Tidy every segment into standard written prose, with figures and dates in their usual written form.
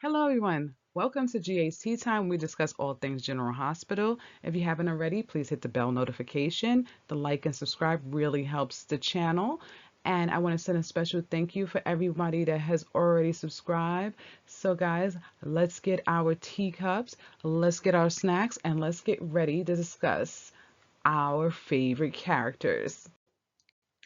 Hello, everyone. Welcome to GA's Tea Time. We discuss all things General Hospital. If you haven't already, please hit the bell notification. The like and subscribe really helps the channel. And I want to send a special thank you for everybody that has already subscribed. So, guys, let's get our teacups, let's get our snacks, and let's get ready to discuss our favorite characters.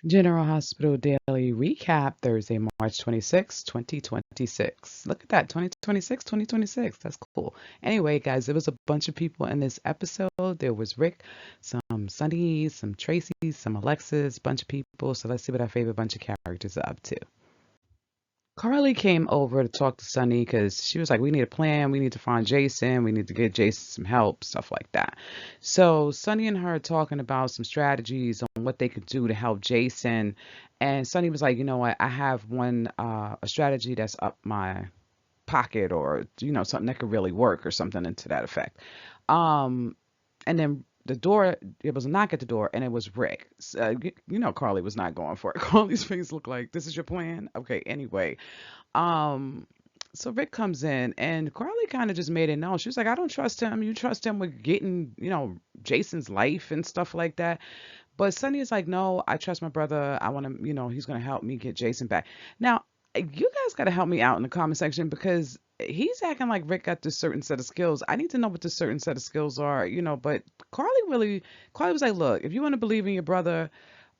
General Hospital Daily Recap, Thursday, March 26, 2026. Look at that, 2026, 2026. That's cool. Anyway, guys, there was a bunch of people in this episode. There was Rick, some Sunny, some Tracy, some Alexis, bunch of people. So let's see what our favorite bunch of characters are up to. Carly came over to talk to Sunny because she was like, we need a plan. We need to find Jason. We need to get Jason some help, stuff like that. So Sunny and her talking about some strategies on what they could do to help Jason. And Sunny was like, you know what? I have a strategy that's up my pocket or, something that could really work or something into that effect. Um, and then the door, it was a knock at the door, and it was Rick. Carly was not going for it. Carly's face looked like, this is your plan? Okay, anyway. Um, so Rick comes in, and Carly kind of just made it known. She was like, I don't trust him. You trust him with getting, Jason's life and stuff like that. But Sunny is like, no, I trust my brother. I want to, he's going to help me get Jason back. Now, you guys got to help me out in the comment section because he's acting like Rick got this certain set of skills. I need to know what this certain set of skills are, but Carly was like, look, if you want to believe in your brother,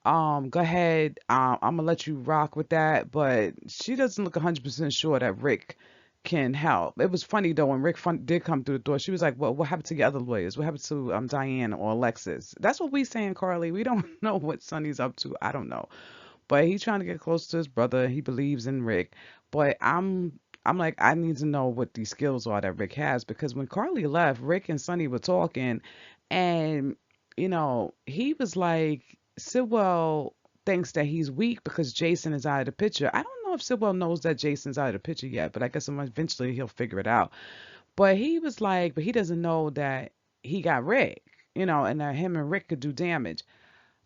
go ahead. I'm gonna let you rock with that, but she doesn't look 100% sure that Rick can help. It was funny though when did come through the door. She was like, "Well, what happened to your other lawyers? What happened to Diane or Alexis?" That's what we saying, Carly. We don't know what Sonny's up to. I don't know, but he's trying to get close to his brother. He believes in Rick, but I'm like, I need to know what these skills are that Rick has because when Carly left, Rick and Sonny were talking, and he was like, Sidwell thinks that he's weak because Jason is out of the picture. I don't know if Sidwell knows that Jason's out of the picture yet, but I guess eventually he'll figure it out. But he was like, but he doesn't know that he got Rick, and that him and Rick could do damage.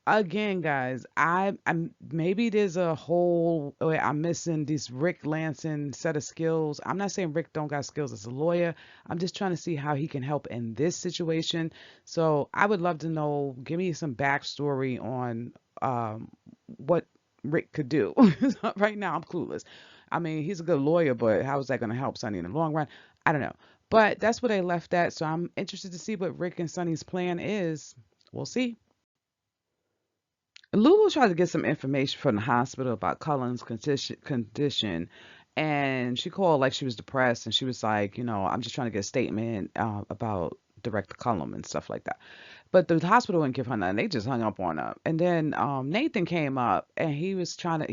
Again, guys, I'm maybe there's a whole way I'm missing this Rick Lansing set of skills. I'm not saying Rick don't got skills as a lawyer. I'm just trying to see how he can help in this situation. So I would love to know, give me some backstory on what Rick could do. Right now, I'm clueless. I mean, he's a good lawyer, but how is that going to help Sonny in the long run? I don't know. But that's where they left at. So I'm interested to see what Rick and Sonny's plan is. We'll see. Lulu tried to get some information from the hospital about Cullen's condition, and she called like she was depressed, and she was like, I'm just trying to get a statement about Director Cullen and stuff like that. But the hospital didn't give her nothing. They just hung up on her. And then Nathan came up, and he was talking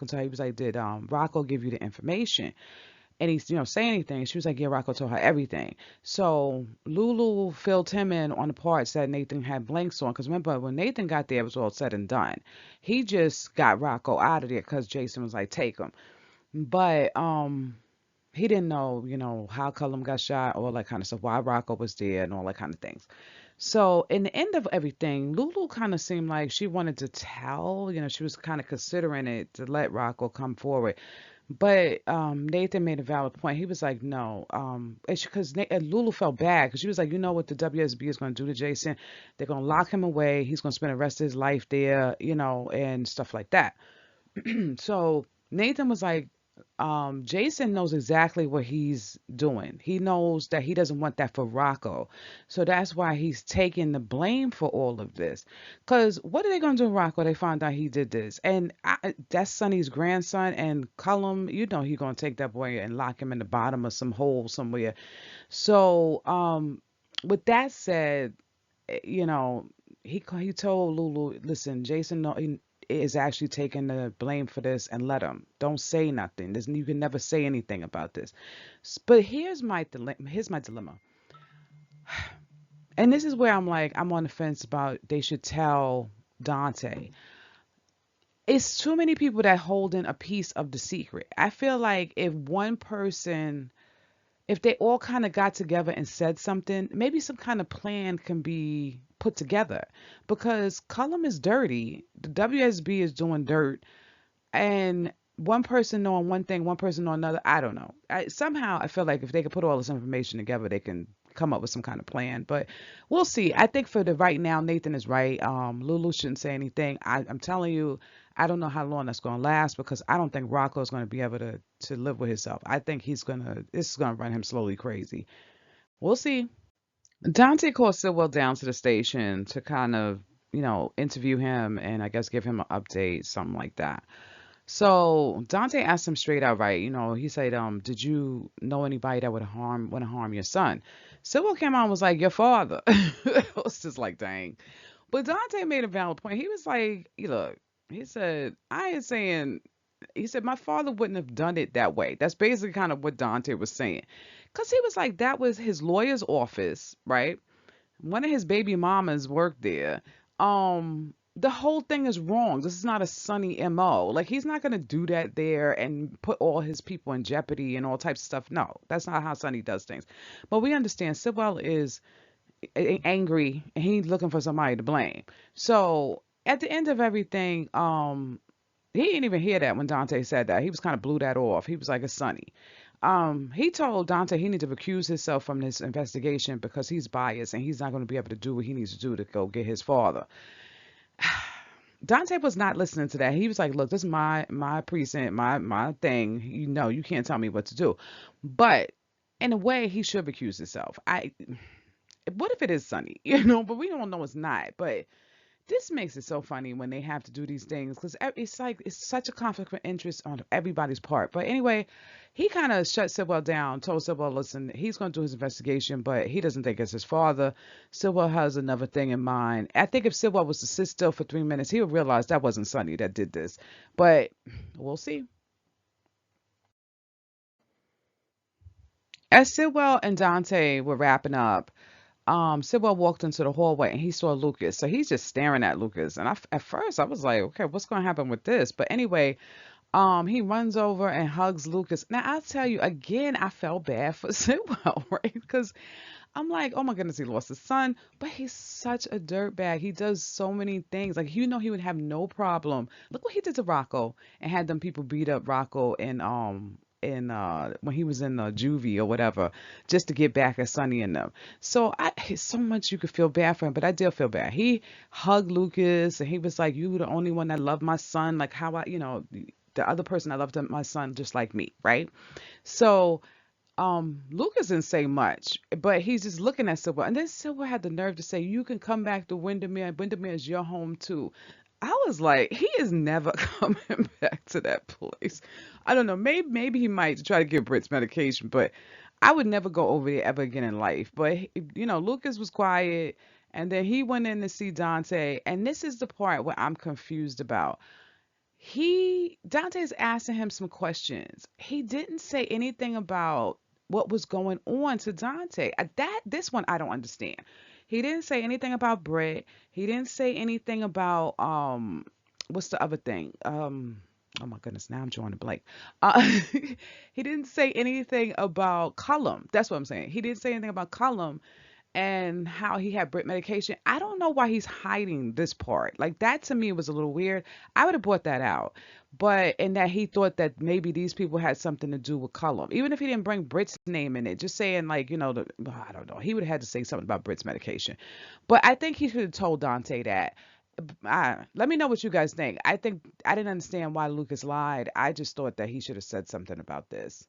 to her. He was like, did Rocco give you the information? And he's, say anything. She was like, yeah, Rocco told her everything. So Lulu filled him in on the parts that Nathan had blanks on. Because remember, when Nathan got there, it was all said and done. He just got Rocco out of there because Jason was like, take him. But he didn't know, how Cullum got shot, all that kind of stuff, why Rocco was there and all that kind of things. So in the end of everything, Lulu kind of seemed like she wanted to tell, she was kind of considering it to let Rocco come forward. But Nathan made a valid point. He was like, no, it's because Lulu felt bad because she was like, you know what the WSB is going to do to Jason? They're going to lock him away. He's going to spend the rest of his life there, and stuff like that. So Nathan was like, Jason knows exactly what he's doing. He knows that he doesn't want that for Rocco. So that's why he's taking the blame for all of this. Because what are they going to do to Rocco? They found out he did this. And that's Sonny's grandson. And Cullum, he's going to take that boy and lock him in the bottom of some hole somewhere. So, with that said, you know, he told Lulu, listen, Jason is actually taking the blame for this and let him. Don't say nothing. You can never say anything about this. But here's my dilemma. And this is where I'm like, I'm on the fence about they should tell Dante. It's too many people that hold in a piece of the secret. I feel like if they all kind of got together and said something, maybe some kind of plan can be put together. Because Cullum is dirty. The WSB is doing dirt. And one person knowing one thing, one person knowing another. I don't know. Somehow I feel like if they could put all this information together, they can come up with some kind of plan. But we'll see. I think for the right now, Nathan is right. Lulu shouldn't say anything. I'm telling you, I don't know how long that's going to last because I don't think Rocco is going to be able to live with himself. I think this is going to run him slowly crazy. We'll see. Dante called Stilwell down to the station to kind of, interview him and I guess give him an update, something like that. So Dante asked him straight out, right? He said, did you know anybody that want to harm your son? Stilwell came out and was like, your father. I was just like, dang. But Dante made a valid point. He was like, look, he said, I ain't saying, he said, my father wouldn't have done it that way. That's basically kind of what Dante was saying. Because he was like, that was his lawyer's office, right? One of his baby mamas worked there. The whole thing is wrong. This is not a Sonny MO. Like he's not gonna do that there and put all his people in jeopardy and all types of stuff. No, that's not how Sonny does things. But we understand Sitwell is angry and he's looking for somebody to blame. So at the end of everything, he didn't even hear that when Dante said that. He was kind of blew that off. He was like, it's Sonny. He told Dante he needed to recuse himself from this investigation because he's biased and he's not going to be able to do what he needs to do to go get his father. Dante was not listening to that. He was like, look, this is my precinct, my thing. You can't tell me what to do. But in a way, he should recuse himself. What if it is Sonny? But we don't know it's not. But this makes it so funny when they have to do these things because it's like it's such a conflict of interest on everybody's part. But anyway, he kind of shut Sitwell down, told Sitwell, listen, he's going to do his investigation, but he doesn't think it's his father. Sitwell has another thing in mind. I think if Sitwell was to sit still for 3 minutes, he would realize that wasn't Sonny that did this. But we'll see. As Sitwell and Dante were wrapping up, Sitwell walked into the hallway and he saw Lucas. So he's just staring at Lucas. And at first I was like, okay, what's going to happen with this? But anyway, he runs over and hugs Lucas. Now I'll tell you again, I felt bad for Sitwell, right? Because I'm like, oh my goodness, he lost his son, but he's such a dirtbag. He does so many things. Like, he would have no problem. Look what he did to Rocco and had them people beat up Rocco when he was in juvie or whatever, just to get back at Sonny and them. So so much you could feel bad for him, but I did feel bad. He hugged Lucas and he was like, you were the only one that loved my son, like how the other person that loved my son just like me, right? So Lucas didn't say much, but he's just looking at Silver. And then Silver had the nerve to say, you can come back to Windermere. Windermere is your home too. I was like, he is never coming back to that place. I don't know. Maybe he might try to give Britt's medication, but I would never go over there ever again in life. But Lucas was quiet, and then he went in to see Dante, and this is the part where I'm confused about. Dante's asking him some questions. He didn't say anything about what was going on to Dante. This one I don't understand. He didn't say anything about Britt. He didn't say anything about what's the other thing? Oh my goodness, now I'm drawing a blank. He didn't say anything about Cullum. That's what I'm saying. He didn't say anything about Cullum and how he had Brit medication. I don't know why he's hiding this part. Like that to me was a little weird. I would have brought that out. But in that he thought that maybe these people had something to do with Cullum. Even if he didn't bring Brit's name in it, just saying like, I don't know. He would have had to say something about Brit's medication. But I think he should have told Dante that. Let me know what you guys think. I think I didn't understand why Lucas lied. I just thought that he should have said something about this.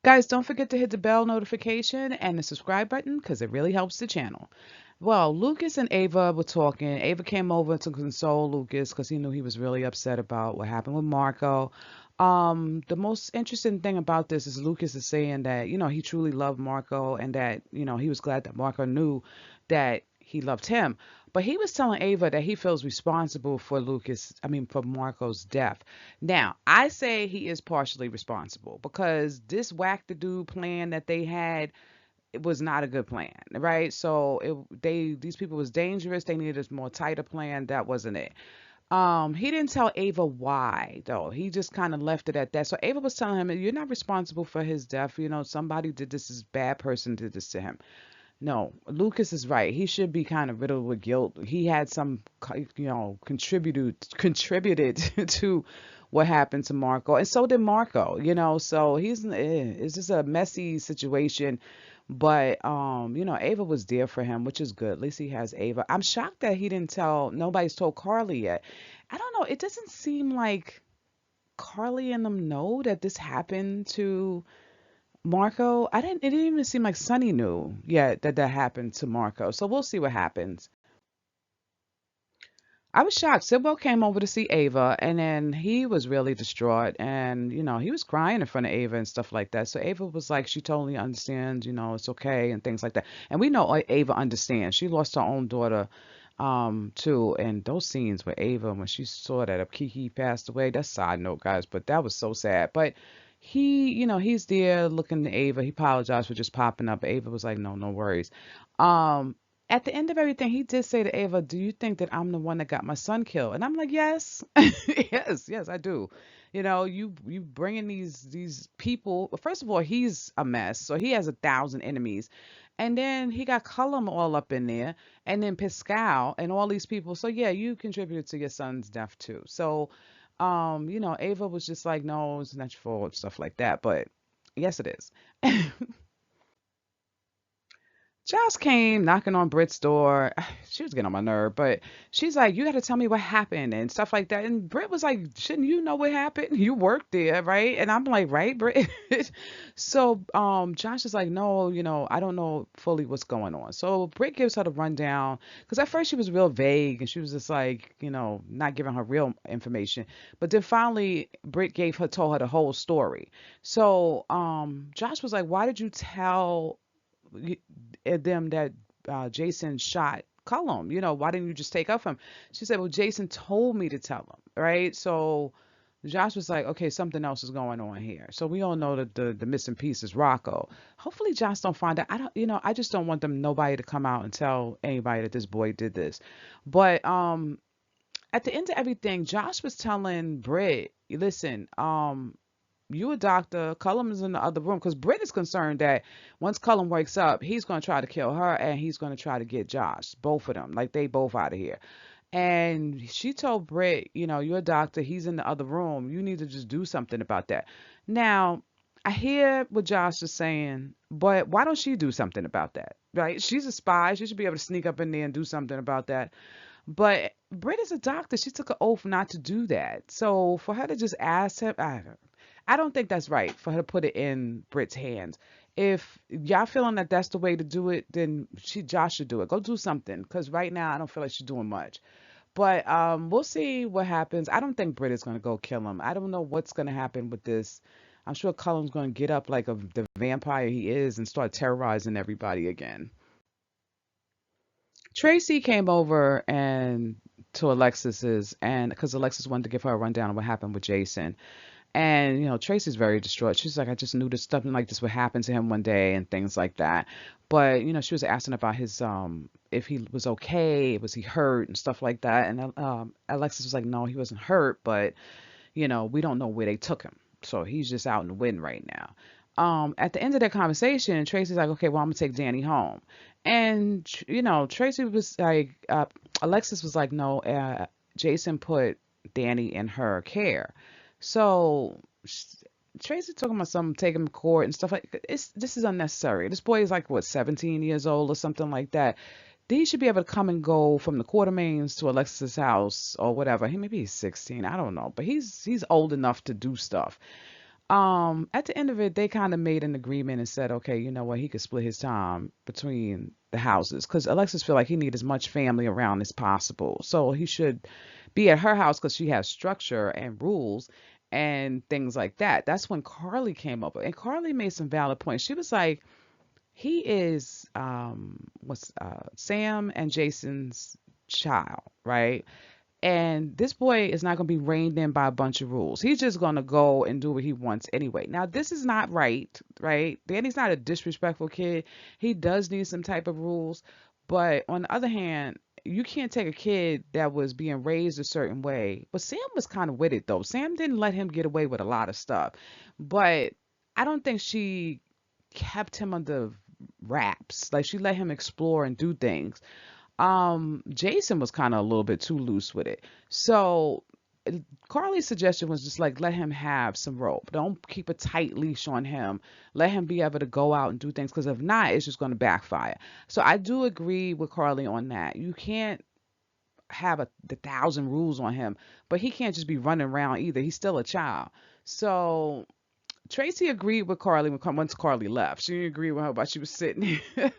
Guys, don't forget to hit the bell notification and the subscribe button because it really helps the channel. Well, Lucas and Ava were talking. Ava came over to console Lucas because he knew he was really upset about what happened with Marco. The most interesting thing about this is Lucas is saying that, he truly loved Marco and that, he was glad that Marco knew that he loved him. But he was telling Ava that he feels responsible for for Marco's death. Now, I say he is partially responsible because this whack the dude plan that they had, it was not a good plan, right? So these people was dangerous. They needed a more tighter plan. That wasn't it. He didn't tell Ava why though. He just kind of left it at that. So Ava was telling him, "You're not responsible for his death. Somebody did this. This bad person did this to him." No, Lucas is right. He should be kind of riddled with guilt. He had some, contributed to what happened to Marco, and so did Marco. So it's just a messy situation. But Ava was there for him, which is good. At least he has Ava. I'm shocked that he didn't tell. Nobody's told Carly yet. I don't know. It doesn't seem like Carly and them know that this happened to Marco. I didn't. It didn't even seem like Sonny knew yet that that happened to Marco. So we'll see what happens. I was shocked. Sidwell came over to see Ava, and then he was really distraught, and he was crying in front of Ava and stuff like that. So Ava was like, she totally understands, it's okay and things like that. And we know Ava understands. She lost her own daughter, too, and those scenes with Ava when she saw that Kiki passed away. That's side note, guys, but that was so sad. But he's there looking at Ava. He apologized for just popping up. Ava was like, no, no worries. Um, at the end of everything, he did say to Ava, "Do you think that I'm the one that got my son killed?" And I'm like, "Yes, yes, yes, I do." You bringing these people. Well, first of all, he's a mess, so he has 1,000 enemies, and then he got Cullum all up in there, and then Pascal and all these people. So yeah, you contributed to your son's death too. So, Ava was just like, "No, it's not your fault," stuff like that. But yes, it is. Joss came knocking on Britt's door. She was getting on my nerve, but she's like, "You got to tell me what happened and stuff like that." And Britt was like, "Shouldn't you know what happened? You worked there, right?" And I'm like, "Right, Britt." So, Josh is like, "No, I don't know fully what's going on." So Britt gives her the rundown because at first she was real vague and she was just like, not giving her real information. But then finally, Britt told her the whole story. So, Josh was like, "Why did you tell?" y- them that Jason shot Cullum. Why didn't you just take up him? She said, well, Jason told me to tell him, right? So Josh was like, okay, something else is going on here. So we all know that the missing piece is Rocco. Hopefully Josh don't find out. I just don't want nobody to come out and tell anybody that this boy did this. But at the end of everything, Josh was telling Britt, listen, you a doctor. Cullum is in the other room because Britt is concerned that once Cullum wakes up, he's going to try to kill her and he's going to try to get Josh. Both of them. Like they both out of here. And she told Britt, you're a doctor. He's in the other room. You need to just do something about that. Now, I hear what Josh is saying, but why don't she do something about that? Right? She's a spy. She should be able to sneak up in there and do something about that. But Britt is a doctor. She took an oath not to do that. So for her to just ask him, I don't think that's right for her to put it in Britt's hands. If y'all feeling that that's the way to do it, then Josh should do it. Go do something, because right now I don't feel like she's doing much. But we'll see what happens. I don't think Britt is gonna go kill him. I don't know what's gonna happen with this. I'm sure Cullum's gonna get up like the vampire he is and start terrorizing everybody again. Tracy came over and to Alexis's, and because Alexis wanted to give her a rundown of what happened with Jason. And, Tracy's very distraught. She's like, I just knew that something like this would happen to him one day and things like that. But, she was asking about his, if he was okay, was he hurt and stuff like that. And Alexis was like, no, he wasn't hurt, but, we don't know where they took him. So he's just out in the wind right now. At the end of that conversation, Tracy's like, okay, well, I'm gonna take Danny home. And, Tracy was like, Alexis was like, no, Jason put Danny in her care. So Tracy talking about something taking him to court and stuff like this is unnecessary. This boy is like what 17 years old or something like that. He should be able to come and go from the Quartermains to Alexis's house or whatever. Maybe he's 16, I don't know, but he's old enough to do stuff. At the end of it, they kind of made an agreement and said, okay, you know what, he could split his time between the houses because Alexis feel like he need as much family around as possible. So he should be at her house because she has structure and rules and things like that. That's when Carly came up and Carly made some valid points. She was like, he is what's Sam and Jason's child, right? And this boy is not going to be reined in by a bunch of rules. He's just going to go and do what he wants anyway. Now, this is not right, right? Danny's not a disrespectful kid. He does need some type of rules. But on the other hand, you can't take a kid that was being raised a certain way. But Sam was kind of with it, though. Sam didn't let him get away with a lot of stuff. But I don't think she kept him under wraps. Like, she let him explore and do things. Jason was kind of a little bit too loose with it. So Carly's suggestion was just like let him have some rope. Don't keep a tight leash on him. Let him be able to go out and do things, because if not, it's just going to backfire. So I do agree with Carly on that. You can't have the thousand rules on him, but he can't just be running around either. He's still a child. So Tracy agreed with Carly once Carly left. She didn't agree with her, but she was sitting here.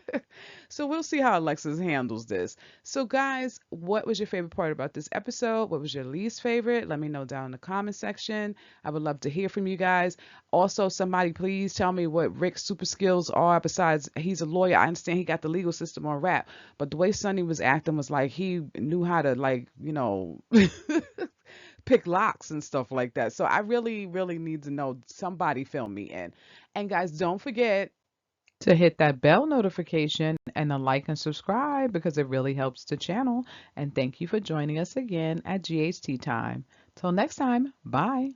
So we'll see how Alexis handles this. So guys, what was your favorite part about this episode? What was your least favorite? Let me know down in the comment section. I would love to hear from you guys. Also, somebody please tell me what Rick's super skills are besides he's a lawyer. I understand he got the legal system on wrap, but the way Sonny was acting was like he knew how to, like, pick locks and stuff like that. So I really, really need to know. Somebody film me in. And guys, don't forget to hit that bell notification and a like and subscribe, because it really helps the channel. And thank you for joining us again at GHT Time. Till next time, bye.